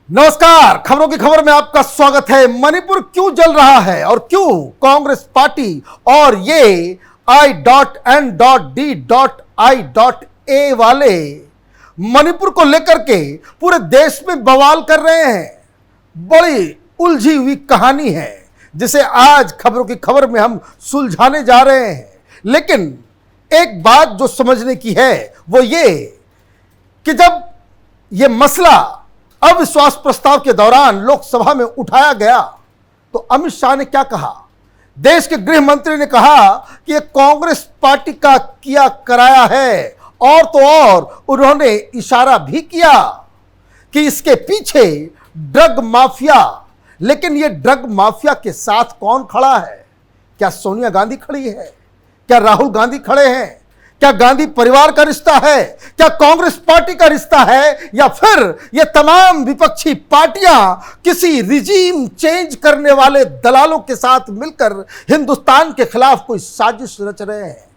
नमस्कार, खबरों की खबर में आपका स्वागत है। मणिपुर क्यों जल रहा है और क्यों कांग्रेस पार्टी और ये I.D.I.A वाले मणिपुर को लेकर के पूरे देश में बवाल कर रहे हैं। बड़ी उलझी हुई कहानी है जिसे आज खबरों की खबर में हम सुलझाने जा रहे हैं। लेकिन एक बात जो समझने की है वो ये कि जब ये मसला अविश्वास प्रस्ताव के दौरान लोकसभा में उठाया गया तो अमित शाह ने क्या कहा? देश के गृह मंत्री ने कहा कि यह कांग्रेस पार्टी का किया कराया है, और तो और उन्होंने इशारा भी किया कि इसके पीछे ड्रग माफिया। लेकिन यह ड्रग माफिया के साथ कौन खड़ा है? क्या सोनिया गांधी खड़ी है? क्या राहुल गांधी खड़े हैं? क्या गांधी परिवार का रिश्ता है? क्या कांग्रेस पार्टी का रिश्ता है? या फिर ये तमाम विपक्षी पार्टियां किसी रिजीम चेंज करने वाले दलालों के साथ मिलकर हिंदुस्तान के खिलाफ कोई साजिश रच रहे हैं?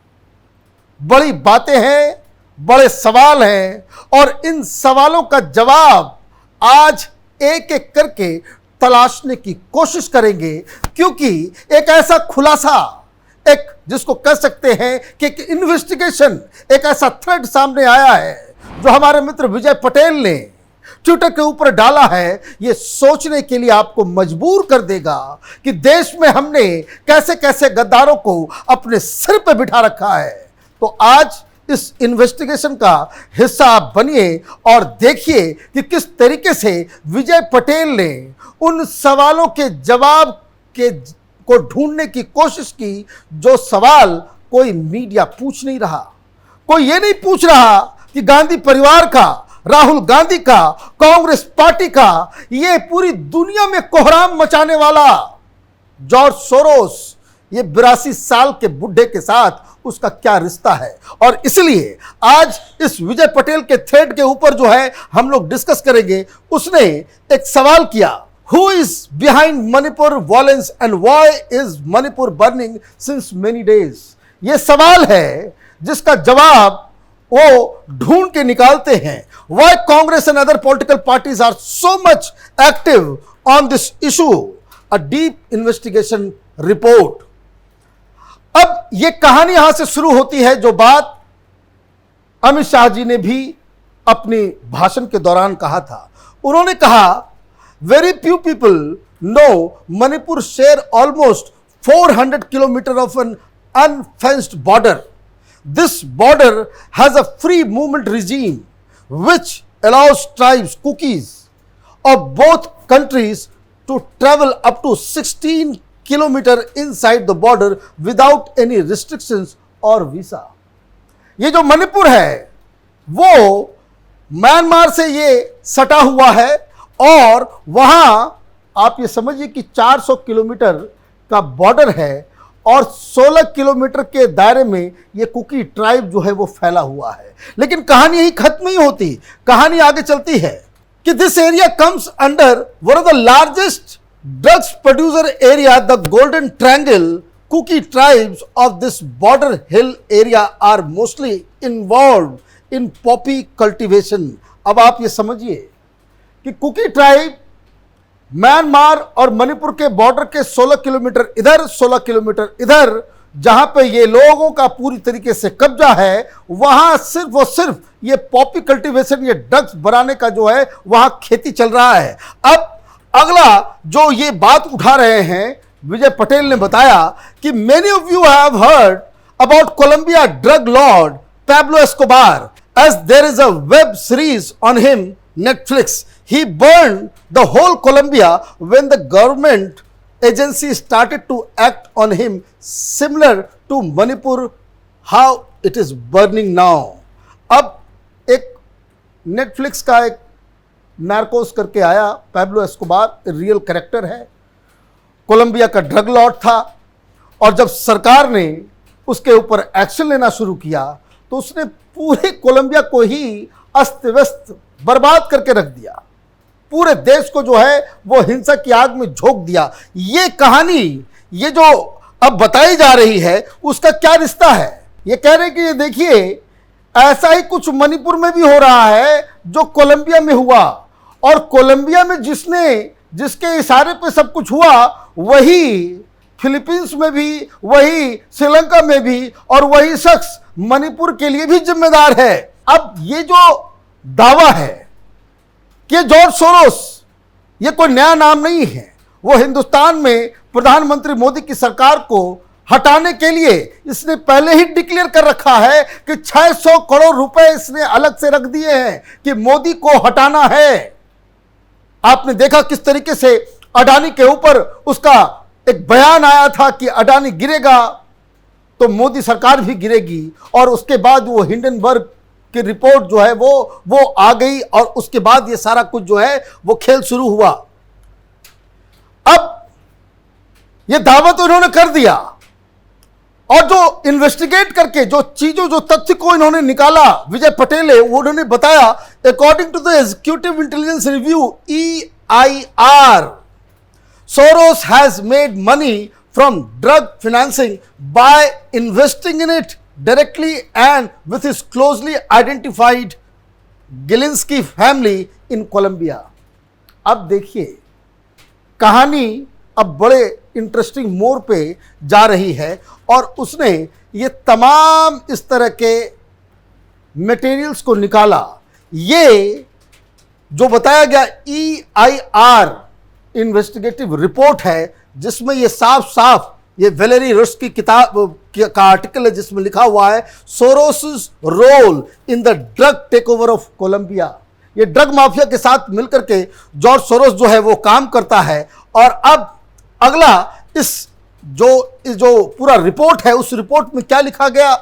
बड़ी बातें हैं, बड़े सवाल हैं, और इन सवालों का जवाब आज एक एक करके तलाशने की कोशिश करेंगे, क्योंकि एक ऐसा खुलासा, एक जिसको कह सकते हैं कि एक इन्वेस्टिगेशन, एक ऐसा थ्रेड सामने आया है जो हमारे मित्र विजय पटेल ने ट्विटर के ऊपर डाला है। यह सोचने के लिए आपको मजबूर कर देगा कि देश में हमने कैसे कैसे गद्दारों को अपने सिर पे बिठा रखा है। तो आज इस इन्वेस्टिगेशन का हिस्सा आप बनिए और देखिए कि किस तरीके से विजय पटेल ने उन सवालों के जवाब को ढूंढने की कोशिश की जो सवाल कोई मीडिया पूछ नहीं रहा। कोई ये नहीं पूछ रहा कि गांधी परिवार का, राहुल गांधी का, कांग्रेस पार्टी का, ये पूरी दुनिया में कोहराम मचाने वाला जॉर्ज सोरोस, ये 82 साल के बुढ़े के साथ उसका क्या रिश्ता है। और इसलिए आज इस विजय पटेल के थ्रेड के ऊपर जो है हम लोग डिस्कस करेंगे। उसने एक सवाल किया, Who is behind Manipur violence and why is Manipur burning since many days? ये सवाल है जिसका जवाब वो ढूंढ के निकालते हैं। Why Congress and other political parties are so much active on this issue? A deep investigation report. अब ये कहानी यहां से शुरू होती है जो बात अमित शाह जी ने भी अपने भाषण के दौरान कहा था। उन्होंने कहा, Very few people know Manipur share almost 400 kilometers of an unfenced border. This border has a free movement regime which allows tribes, Kukis of both countries to travel up to 16 kilometers inside the border without any restrictions or visa. ये जो मणिपुर है वो Myanmar से ये सटा हुआ है और वहां आप ये समझिए कि 400 किलोमीटर का बॉर्डर है और 16 किलोमीटर के दायरे में ये कुकी ट्राइब जो है वो फैला हुआ है। लेकिन कहानी यही खत्म नहीं होती, कहानी आगे चलती है कि this area comes under one of the largest drugs producer area, the golden triangle. Kuki tribes of this border hill area are mostly involved in poppy cultivation. अब आप ये समझिए कि कुकी ट्राइब म्यांमार और मणिपुर के बॉर्डर के 16 किलोमीटर इधर, 16 kilometre इधर, जहां पे ये लोगों का पूरी तरीके से कब्जा है, वहां सिर्फ और सिर्फ ये पॉपी कल्टीवेशन, ये ड्रग्स बनाने का जो है वहां खेती चल रहा है। अब अगला जो ये बात उठा रहे हैं विजय पटेल ने बताया कि many of you have heard about Colombia drug lord Pablo Escobar as there is a web series on him Netflix. He burned the whole Colombia when the government agency started to act on him, similar to Manipur, how it is burning now. अब एक Netflix का एक Narcos करके आया, Pablo Escobar, real character है, Colombia का drug Lord था, और जब सरकार ने उसके ऊपर एक्शन लेना शुरू किया तो उसने पूरे कोलंबिया को ही अस्त व्यस्त बर्बाद करके रख दिया। पूरे देश को जो है वो हिंसा की आग में झोंक दिया। ये कहानी, ये जो अब बताई जा रही है, उसका क्या रिश्ता है? ये कह रहे कि ये देखिए ऐसा ही कुछ मणिपुर में भी हो रहा है जो कोलंबिया में हुआ, और कोलंबिया में जिसके इशारे पे सब कुछ हुआ, वही फिलीपींस में भी, वही श्रीलंका में भी, और वही शख्स मणिपुर के लिए भी जिम्मेदार है। अब ये जो दावा है कि जॉर्ज सोरोस, ये कोई नया नाम नहीं है। वो हिंदुस्तान में प्रधानमंत्री मोदी की सरकार को हटाने के लिए इसने पहले ही डिक्लेयर कर रखा है कि 600 करोड़ रुपए इसने अलग से रख दिए हैं कि मोदी को हटाना है। आपने देखा किस तरीके से अडानी के ऊपर उसका एक बयान आया था कि अडानी गिरेगा तो मोदी सरकार भी गिरेगी, और उसके बाद वो हिंडनबर्ग की रिपोर्ट जो है वो आ गई, और उसके बाद ये सारा कुछ जो है वो खेल शुरू हुआ। अब ये दावा तो इन्होंने कर दिया, और जो इन्वेस्टिगेट करके जो तथ्य को इन्होंने निकाला, विजय पटेल है, वो उन्होंने बताया, according to the executive intelligence review EIR, Soros has made money from drug financing by investing in it directly and with his closely identified Gilinski family in Colombia. अब देखिए कहानी अब बड़े इंटरेस्टिंग मोड़ पे जा रही है, और उसने ये तमाम इस तरह के मटेरियल्स को निकाला। ये जो बताया गया EIR इन्वेस्टिगेटिव रिपोर्ट है, जिसमें ये साफ साफ ये वेलेरी रस की किताब का आर्टिकल है, जिसमें लिखा हुआ है Soros role in the drug take over of Colombia. ये ड्रग माफिया के साथ मिलकर के जॉर्ज सोरोस जो है वो काम करता है। और अब अगला इस जो पूरा रिपोर्ट है, उस रिपोर्ट में क्या लिखा गया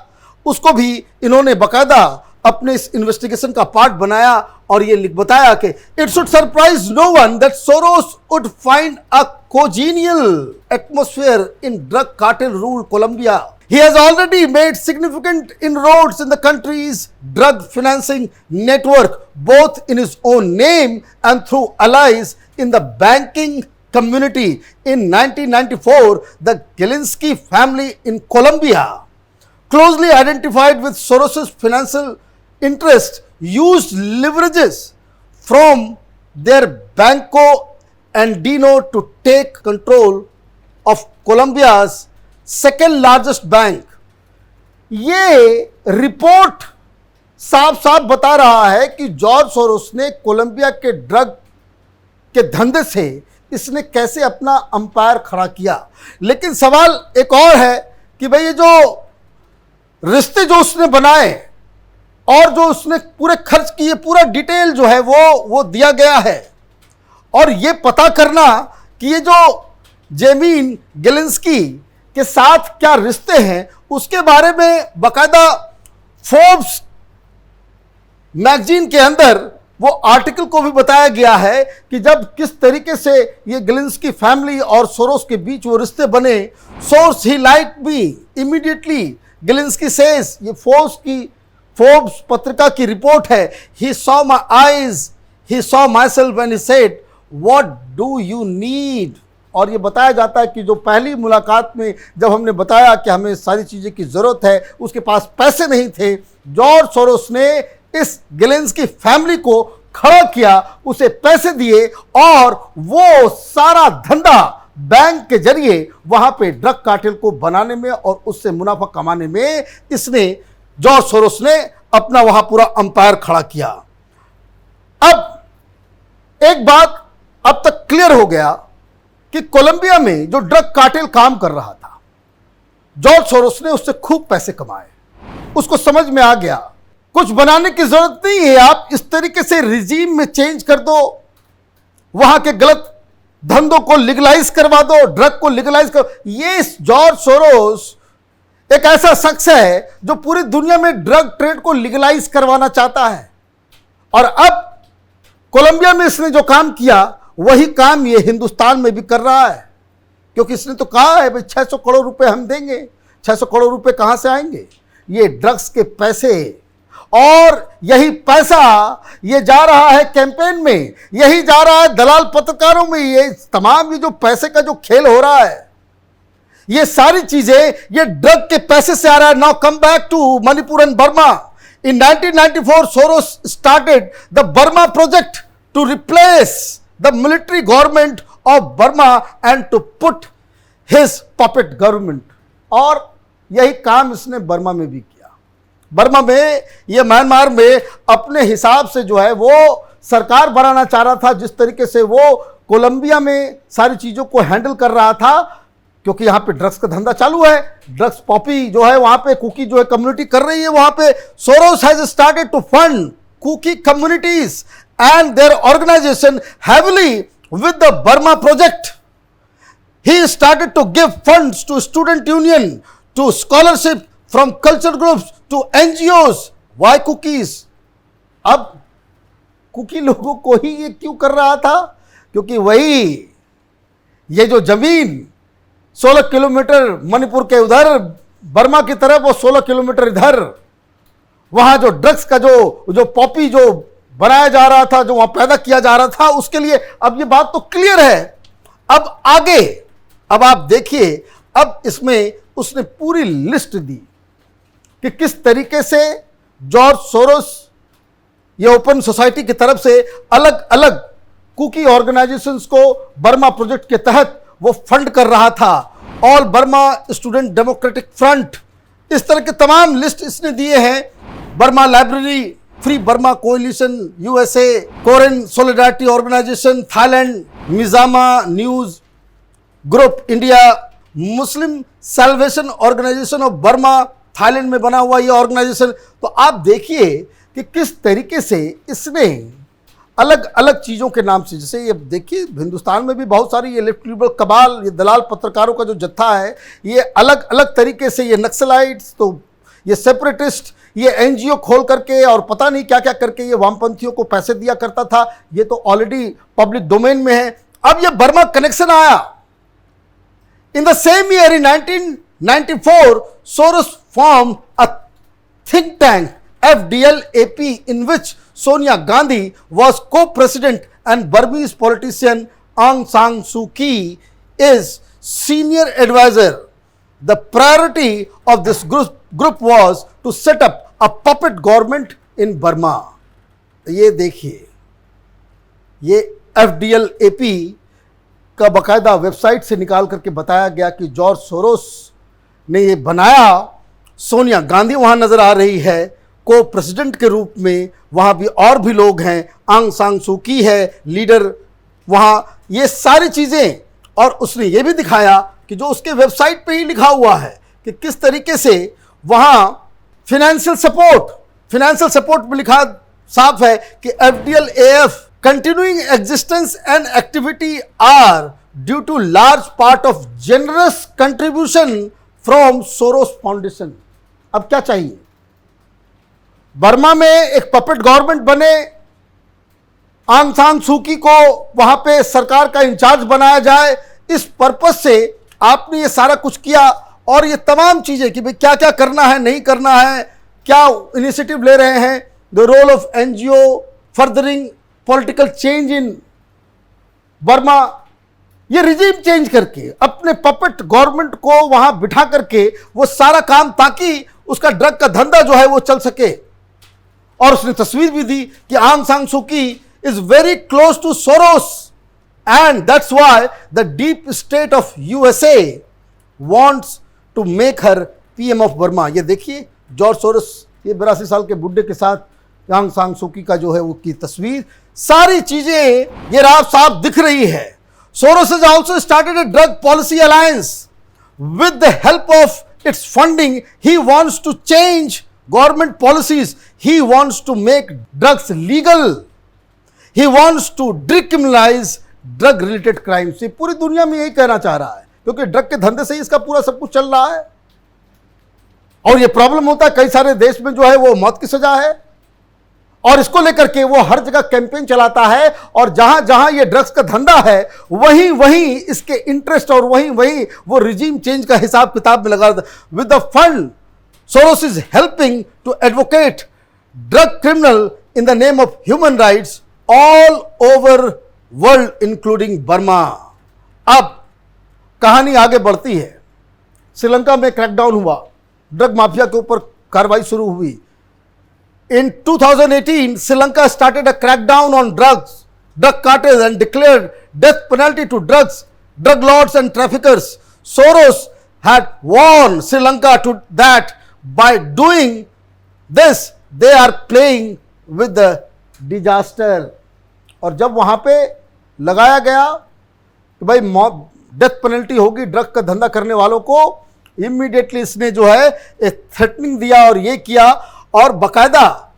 उसको भी इन्होंने बकायदा अपने इस इन्वेस्टिगेशन का पार्ट बनाया, और ये बताया कि it should surprise no one that Soros would find a congenial atmosphere in drug cartel ruled Colombia. He has already made significant inroads in the country's drug financing network, both in his own name and through allies in the banking community. In 1994, the Gilinski family in Colombia, closely identified with Soros's financial interests, used leverages from their Banco Andino to take control of Colombia's second largest bank. ये report साफ साफ बता रहा है कि George Soros ने Colombia के drug के धंधे से इसने कैसे अपना अंपायर खड़ा किया। लेकिन सवाल एक और है कि भाई ये जो रिश्ते जो उसने बनाए और जो उसने पूरे खर्च किए, पूरा डिटेल जो है वो दिया गया है। और ये पता करना कि ये जो जेमिन गिलिंस्की के साथ क्या रिश्ते हैं, उसके बारे में बकायदा फोर्ब्स मैगजीन के अंदर वो आर्टिकल को भी बताया गया है कि जब किस तरीके से ये गिलिंस्की फैमिली और सोरोस के बीच वो रिश्ते बने। सोर्स ही लाइक मी इमीडिएटली, गिलिंस्की सेज, ये फोर्ब्स पत्रिका की रिपोर्ट है, he saw my eyes, he saw my self and he said what do you need. और ये बताया जाता है कि जो पहली मुलाकात में जब हमने बताया कि हमें सारी चीज़ें की ज़रूरत है, उसके पास पैसे नहीं थे, जॉर्ज सोरोस ने इस गिलिंस्की फैमिली को खड़ा किया, उसे पैसे दिए और वो सारा धंधा बैंक के जरिए वहाँ पे ड्रग कार्टेल को बनाने में और उससे मुनाफा कमाने में इसने जॉर्ज सोरोस ने अपना वहाँ पूरा अंपायर खड़ा किया। अब एक बात अब तक क्लियर हो गया कि कोलंबिया में जो ड्रग कार्टेल काम कर रहा था, जॉर्ज सोरोस ने उससे खूब पैसे कमाए। उसको समझ में आ गया कुछ बनाने की जरूरत नहीं है, आप इस तरीके से रिजीम में चेंज कर दो, वहां के गलत धंधों को लीगलाइज करवा दो, ड्रग को लीगलाइज कर। ये जॉर्ज सोरोस एक ऐसा शख्स है जो पूरी दुनिया में ड्रग ट्रेड को लीगलाइज करवाना चाहता है। और अब कोलंबिया में इसने जो काम किया वही काम ये हिंदुस्तान में भी कर रहा है, क्योंकि इसने तो कहा है भाई 600 करोड़ रुपए हम देंगे। 600 करोड़ रुपए कहां से आएंगे? ये ड्रग्स के पैसे, और यही पैसा ये जा रहा है कैंपेन में, यही जा रहा है दलाल पत्रकारों में। ये तमाम ये जो पैसे का जो खेल हो रहा है, ये सारी चीजें ये ड्रग के पैसे से आ रहा है। Now come back to Manipur and Burma. In 1994, Soros started the Burma Project to replace the military government of Burma and to put his puppet government. और यही काम इसने बर्मा में भी किया। बर्मा में, ये म्यांमार में अपने हिसाब से जो है वो सरकार बनाना चाह रहा था, जिस तरीके से वो कोलंबिया में सारी चीजों को हैंडल कर रहा था, क्योंकि यहां पे ड्रग्स का धंधा चालू है, ड्रग्स पॉपी जो है वहां पे कुकी जो है कम्युनिटी कर रही है वहां पे। Soros has started to fund Kuki communities and their organization heavily with the Burma project. He started to give funds to student union, to scholarship from culture groups, to NGOs. Why Kukis? अब कुकी लोगों को ही ये क्यों कर रहा था? क्योंकि वही ये जो जमीन 16 किलोमीटर मणिपुर के उधर बर्मा की तरफ और 16 किलोमीटर इधर, वहां जो ड्रग्स का जो पॉपी जो बनाया जा रहा था, जो वहां पैदा किया जा रहा था, उसके लिए अब ये बात तो क्लियर है। अब आगे, अब आप देखिए, अब इसमें उसने पूरी लिस्ट दी कि किस तरीके से जॉर्ज सोरोस ये ओपन सोसाइटी की तरफ से अलग अलग कुकी ऑर्गेनाइजेशंस को बर्मा प्रोजेक्ट के तहत वो फंड कर रहा था। All Burma student democratic front, इस तरह के तमाम लिस्ट इसने दिए हैं। Burma library, free Burma coalition USA, Korean solidarity organisation Thailand, Mizzima news group India, Muslim salvation organisation of Burma, Thailand में बना हुआ ये ऑर्गेनाइजेशन। तो आप देखिए कि किस तरीके से इसने अलग अलग चीज़ों के नाम से, जैसे ये देखिए हिंदुस्तान में भी बहुत सारी ये लेफ्ट लिबरल कबाल, ये दलाल पत्रकारों का जो जत्था है, ये अलग अलग तरीके से, ये नक्सलाइट्स, तो ये सेपरेटिस्ट, ये एनजीओ खोल करके और पता नहीं क्या क्या करके ये वामपंथियों को पैसे दिया करता था। ये तो ऑलरेडी पब्लिक डोमेन में है। अब ये बर्मा कनेक्शन आया। In the same year in 1994 Soros form a think tank FDL-AP in which Sonia Gandhi was co-president and Burmese politician Aung San Suu Kyi is senior advisor. The priority of this group was to set up a puppet government in Burma. ये देखिए, ये FDL-AP का बाकायदा website से निकाल करके बताया गया कि जॉर्ज सोरोस ने ये बनाया। सोनिया गांधी वहां नजर आ रही है को प्रेसिडेंट के रूप में, वहां भी और भी लोग हैं, आंग सांग सू की है लीडर वहां, ये सारी चीजें। और उसने ये भी दिखाया कि जो उसके वेबसाइट पे ही लिखा हुआ है कि किस तरीके से वहां फाइनेंशियल सपोर्ट में लिखा साफ है कि FDL-AF continuing existence and activity are due to large part of generous contribution from Soros foundation. अब क्या चाहिए? बर्मा में एक पपेट गवर्नमेंट बने, आंग सान सू की को वहां पे सरकार का इंचार्ज बनाया जाए, इस पर्पस से आपने ये सारा कुछ किया। और ये तमाम चीजें कि भाई क्या क्या करना है, नहीं करना है, क्या इनिशिएटिव ले रहे हैं, the role of NGO furthering political change in Burma, ये रिजीम चेंज करके अपने पपेट गवर्नमेंट को वहां बिठा करके वो सारा काम, ताकि उसका ड्रग का धंधा जो है वो चल सके। और उसने तस्वीर भी दी कि आंग San Suu Kyi is very close to Soros and that's why the deep state of USA wants to make her PM of Burma. ये देखिए जॉर्ज सोरोस, ये 82 साल के बुड्ढे के साथ आंग सांग सू की का जो है वो की तस्वीर, सारी चीजें ये राव साहब दिख रही है। Soros has also started a drug policy alliance. With the help of its funding, he wants to change government policies. He wants to make drugs legal. He wants to decriminalize drug related crimes. ये पूरी दुनिया में यही कहना चाह रहा है, क्योंकि ड्रग के धंधे से ही इसका पूरा सब कुछ चल रहा है। और ये प्रॉब्लम होता है, कई सारे देश में जो है वो मौत की सजा है, और इसको लेकर के वो हर जगह कैंपेन चलाता है। और जहां जहां ये ड्रग्स का धंधा है वहीं वहीं इसके इंटरेस्ट और वहीं वहीं वो रिजीम चेंज का हिसाब किताब में लगा। With the fund Soros is helping to advocate drug criminal in the name of human rights all over world including Burma. अब कहानी आगे बढ़ती है। श्रीलंका में क्रैकडाउन हुआ, ड्रग माफिया के ऊपर कार्रवाई शुरू हुई। In 2018, Sri Lanka started a crackdown on drugs drug cartels and declared death penalty to drug lords and traffickers. Soros had warned Sri Lanka to that by doing this they are playing with the disaster. और जब वहां पे लगाया गया कि भाई death penalty होगी drug का धंधा करने वालों को, इमीडिएटली इसने जो है एक थ्रेटनिंग दिया और ये किया, और बकायदा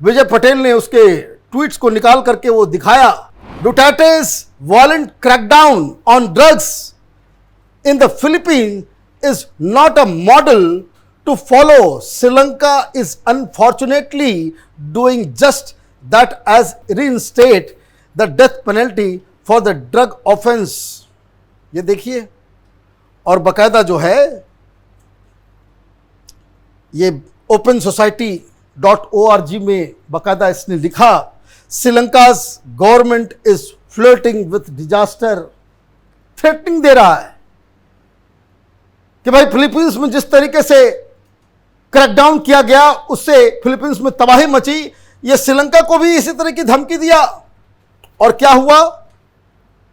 विजय पटेल ने उसके ट्वीट्स को निकाल करके वो दिखाया. Duterte's violent crackdown on drugs in the Philippines is not a model to follow. Sri Lanka is unfortunately doing just that as reinstate the death penalty for the drug offense. ये देखिए, और बकायदा जो है ये OpenSociety.org में बकायदा इसने लिखा, श्रीलंका's government is flirting with disaster. Threatening दे रहा है कि भाई फिलीपींस में जिस तरीके से क्रैकडाउन किया गया उससे फिलीपींस में तबाही मची, ये श्रीलंका को भी इसी तरह की धमकी दिया. और क्या हुआ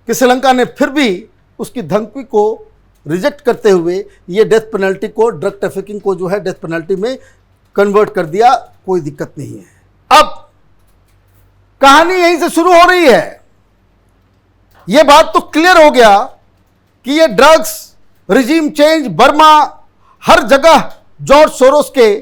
कि श्रीलंका ने फिर भी उसकी धमकी को रिजेक्ट करते हुए ये डेथ पेनल्टी को, ड्रग ट्रैफिकिंग को जो है डेथ पेनल्टी में कन्वर्ट कर दिया. कोई दिक्कत नहीं है. अब कहानी यहीं से शुरू हो रही है. यह बात तो क्लियर हो गया कि ये ड्रग्स, रिजीम चेंज, बर्मा, हर जगह जॉर्ज सोरोस के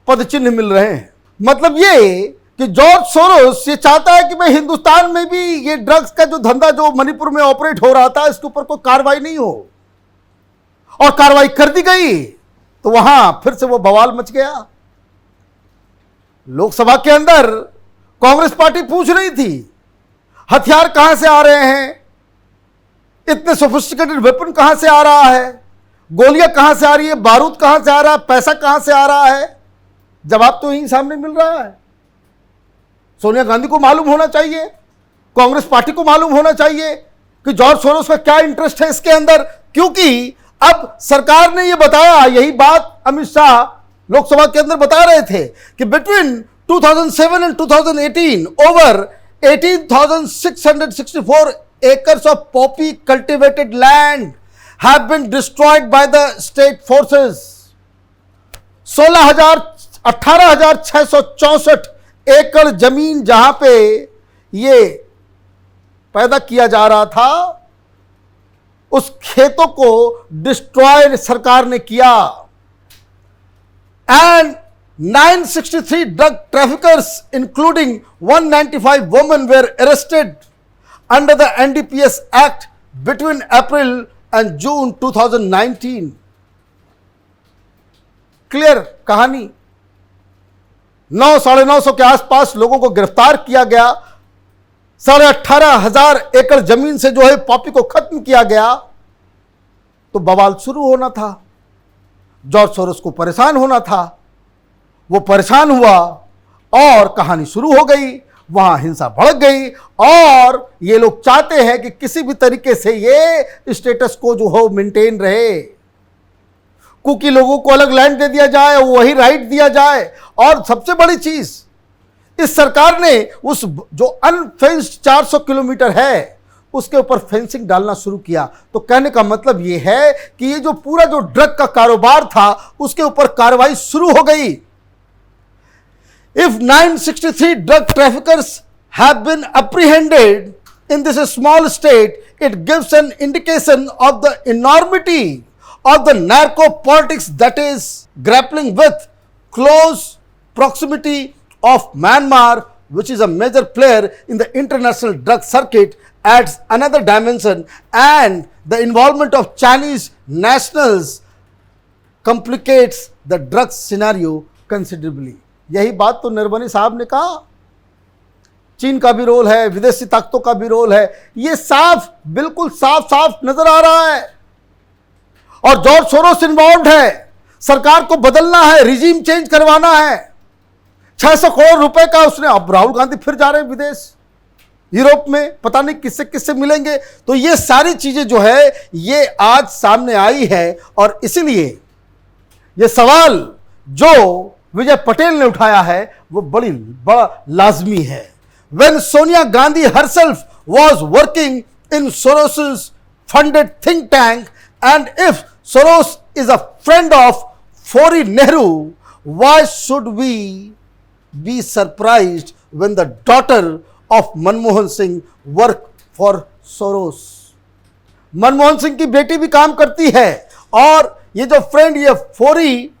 पदचिन्ह मिल रहे हैं. मतलब ये कि जॉर्ज सोरोस ये चाहता है कि भाई हिंदुस्तान में भी ये ड्रग्स का जो धंधा जो मणिपुर में ऑपरेट हो रहा था इसके ऊपर कोई कार्रवाई नहीं हो, और कार्रवाई कर दी गई तो वहां फिर से वो बवाल मच गया. लोकसभा के अंदर कांग्रेस पार्टी पूछ रही थी हथियार कहां से आ रहे हैं, इतने सोफिस्टिकेटेड वेपन कहां से आ रहा है, गोलियां कहां से आ रही है, बारूद कहां से आ रहा है, पैसा कहां से आ रहा है. जवाब तो यहीं सामने मिल रहा है. सोनिया गांधी को मालूम होना चाहिए, कांग्रेस पार्टी को मालूम होना चाहिए कि जॉर्ज सोरोस का क्या इंटरेस्ट है इसके अंदर. क्योंकि अब सरकार ने यह बताया, यही बात अमित शाह लोकसभा के अंदर बता रहे थे कि between 2007 and 2018 over 18,664 acres of poppy cultivated land have been destroyed by the state forces. 18,664 एकड़ जमीन जहां पे ये पैदा किया जा रहा था उस खेतों को डिस्ट्रॉय सरकार ने किया. And 963 drug traffickers including 195 women were arrested under the NDPS Act between April and June 2019. Clear कहानी. 900-950 के आसपास लोगों को गिरफ्तार किया गया. 18,500 एकड़ जमीन से जो है पॉपी को खत्म किया गया. तो बवाल शुरू होना था, जॉर्ज सोरोस को परेशान होना था. वो परेशान हुआ और कहानी शुरू हो गई, वहां हिंसा भड़क गई, और ये लोग चाहते हैं कि किसी भी तरीके से ये स्टेटस को जो हो मेंटेन रहे. कुकी लोगों को अलग लैंड दे दिया जाए, वही राइट दिया जाए. और सबसे बड़ी चीज, इस सरकार ने उस जो अनफेंस्ड 400 किलोमीटर है उसके ऊपर फेंसिंग डालना शुरू किया. तो कहने का मतलब ये है कि ये जो पूरा जो ड्रग का कारोबार था उसके ऊपर कार्रवाई शुरू हो गई. If 963 drug traffickers have been apprehended in this small state, it gives an indication of the enormity of the narco politics that is grappling with close proximity of Myanmar, which is a major player in the international drug circuit, adds another dimension, and the involvement of Chinese nationals complicates the drug scenario considerably. यही बात तो नरवणे साहब ने कहा. चीन का भी role है, विदेशी ताकतों का भी रोल है, ये साफ, बिल्कुल साफ साफ नजर आ रहा है. और जॉर्ज सोरोस इन्वॉल्व है. सरकार को बदलना है, रिजीम चेंज करवाना है. 600 करोड़ रुपए का उसने, अब राहुल गांधी फिर जा रहे हैं विदेश, यूरोप में, पता नहीं किससे किससे मिलेंगे. तो ये सारी चीजें जो है ये आज सामने आई है. और इसीलिए ये सवाल जो विजय पटेल ने उठाया है वो बड़ा लाजमी है. when Sonia Gandhi herself was working in Soros's funded think tank, and if Soros is a friend of Fori Nehru, why should we be surprised when the daughter of Manmohan Singh work for Soros? Manmohan Singh की बेटी भी काम करती है, और ये जो friend, ये फोरी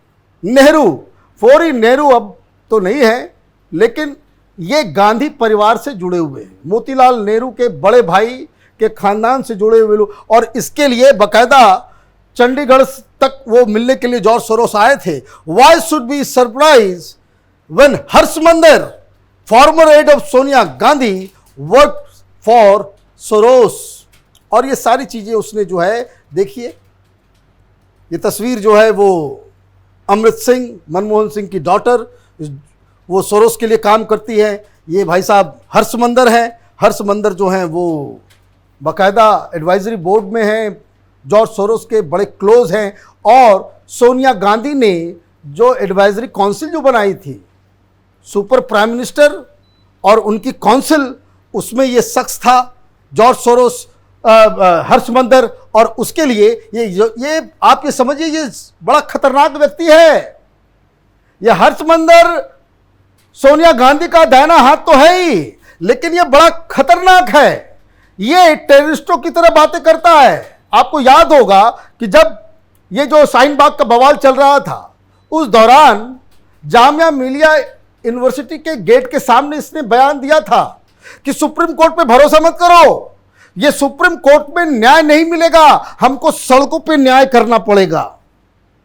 नेहरू अब तो नहीं है, लेकिन ये गांधी परिवार से जुड़े हुए हैं, मोतीलाल नेहरू के बड़े भाई के खानदान से जुड़े हुए लोग, और इसके लिए बकायदा चंडीगढ़ तक वो मिलने के लिए जॉर्ज सोरोस आए थे। Why should be surprise when Harsh Mander, farmer add of Sonia Gandhi, work for Soros. और ये सारी चीजें उसने जो है, देखिए ये तस्वीर जो है वो अमृत सिंह, मनमोहन सिंह की डॉटर, वो सोरोस के लिए काम करती है। ये भाई साहब हर्षमंदर हैं, हर्षमंदर जो हैं वो बाकायदा एडवाइजरी बोर्ड में हैं, जॉर्ज सोरोस के बड़े क्लोज हैं। और सोनिया गांधी ने जो एडवाइजरी काउंसिल जो बनाई थी, सुपर प्राइम मिनिस्टर और उनकी काउंसिल, उसमें ये शख्स था जॉर्ज सोरोस, हर्षमंदर, और उसके लिए ये आप ये समझिए, ये बड़ा खतरनाक व्यक्ति है। ये हर्षमंदर सोनिया गांधी का दाहिना हाथ तो है ही, लेकिन ये बड़ा खतरनाक है। ये टेररिस्टों की तरह बातें करता है। आपको याद होगा कि जब ये जो शाहीन बाग का बवाल चल रहा था, उस दौरान जामिया मिलिया यूनिवर्सिटी के गेट के सामने इसने बयान दिया था कि सुप्रीम कोर्ट पे भरोसा मत करो, ये सुप्रीम कोर्ट में न्याय नहीं मिलेगा, हमको सड़कों पे न्याय करना पड़ेगा।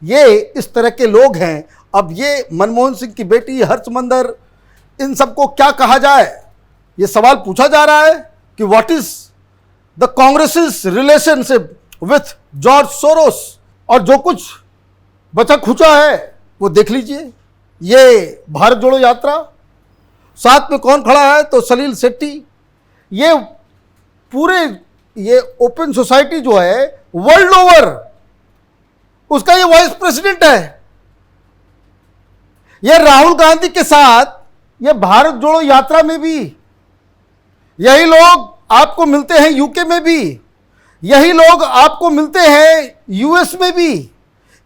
ये इस तरह के लोग हैं। अब ये मनमोहन सिंह की बेटी हर्षमंदर, इन सबको क्या कहा जाए? ये सवाल पूछा जा रहा है कि what is the Congress relationship with George Soros. और जो कुछ बचा खुचा है वो देख लीजिए। ये भारत जोड़ो यात्रा, साथ में कौन खड़ा है? तो सलील शेट्टी। ये पूरे ये ओपन सोसाइटी जो है वर्ल्ड ओवर, उसका ये वाइस प्रेसिडेंट है। ये राहुल गांधी के साथ ये भारत जोड़ो यात्रा में भी यही लोग आपको मिलते हैं, यूके में भी यही लोग आपको मिलते हैं, यूएस में भी।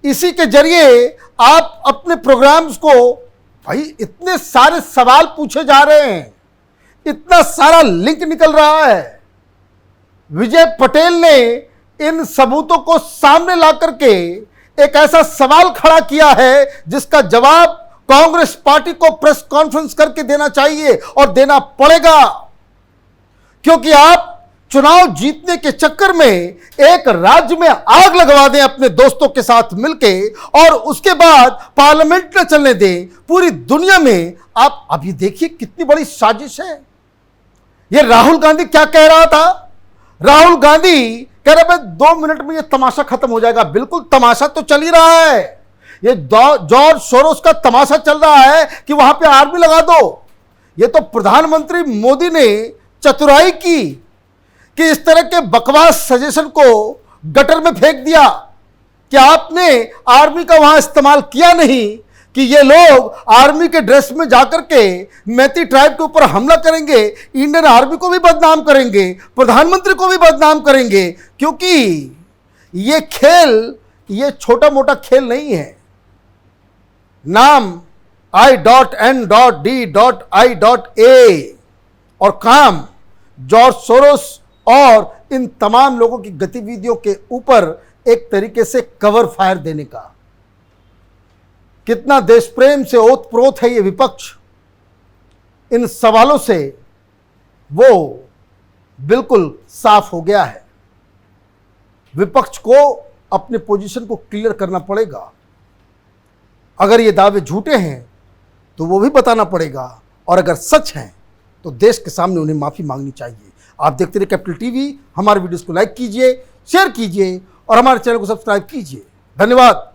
इसी के जरिए आप अपने प्रोग्राम्स को, भाई इतने सारे सवाल पूछे जा रहे हैं, इतना सारा लिंक निकल रहा है। विजय पटेल ने इन सबूतों को सामने ला करके एक ऐसा सवाल खड़ा किया है जिसका जवाब कांग्रेस पार्टी को प्रेस कॉन्फ्रेंस करके देना चाहिए, और देना पड़ेगा, क्योंकि आप चुनाव जीतने के चक्कर में एक राज्य में आग लगवा दें अपने दोस्तों के साथ मिलके, और उसके बाद पार्लियामेंट न चलने दें पूरी दुनिया में। आप अभी देखिए कितनी बड़ी साजिश है। ये राहुल गांधी क्या कह रहा था? राहुल गांधी कह रहे भाई 2 मिनट में ये तमाशा खत्म हो जाएगा। बिल्कुल तमाशा तो चल ही रहा है। ये जॉर्ज सोरोस का तमाशा चल रहा है कि वहां पे आर्मी लगा दो। ये तो प्रधानमंत्री मोदी ने चतुराई की कि इस तरह के बकवास सजेशन को गटर में फेंक दिया कि आपने आर्मी का वहां इस्तेमाल किया नहीं, कि ये लोग आर्मी के ड्रेस में जाकर के मैती ट्राइब के ऊपर हमला करेंगे, इंडियन आर्मी को भी बदनाम करेंगे, प्रधानमंत्री को भी बदनाम करेंगे। क्योंकि ये खेल ये छोटा मोटा खेल नहीं है। नाम I.N.D.I.A और काम जॉर्ज सोरोस और इन तमाम लोगों की गतिविधियों के ऊपर एक तरीके से कवर फायर देने का। कितना देश प्रेम से ओतप्रोत है ये विपक्ष। इन सवालों से वो बिल्कुल साफ हो गया है। विपक्ष को अपने पोजीशन को क्लियर करना पड़ेगा। अगर ये दावे झूठे हैं तो वो भी बताना पड़ेगा, और अगर सच हैं तो देश के सामने उन्हें माफ़ी मांगनी चाहिए। आप देखते रहिए कैपिटल टीवी। हमारे वीडियोस को लाइक कीजिए, शेयर कीजिए और हमारे चैनल को सब्सक्राइब कीजिए। धन्यवाद।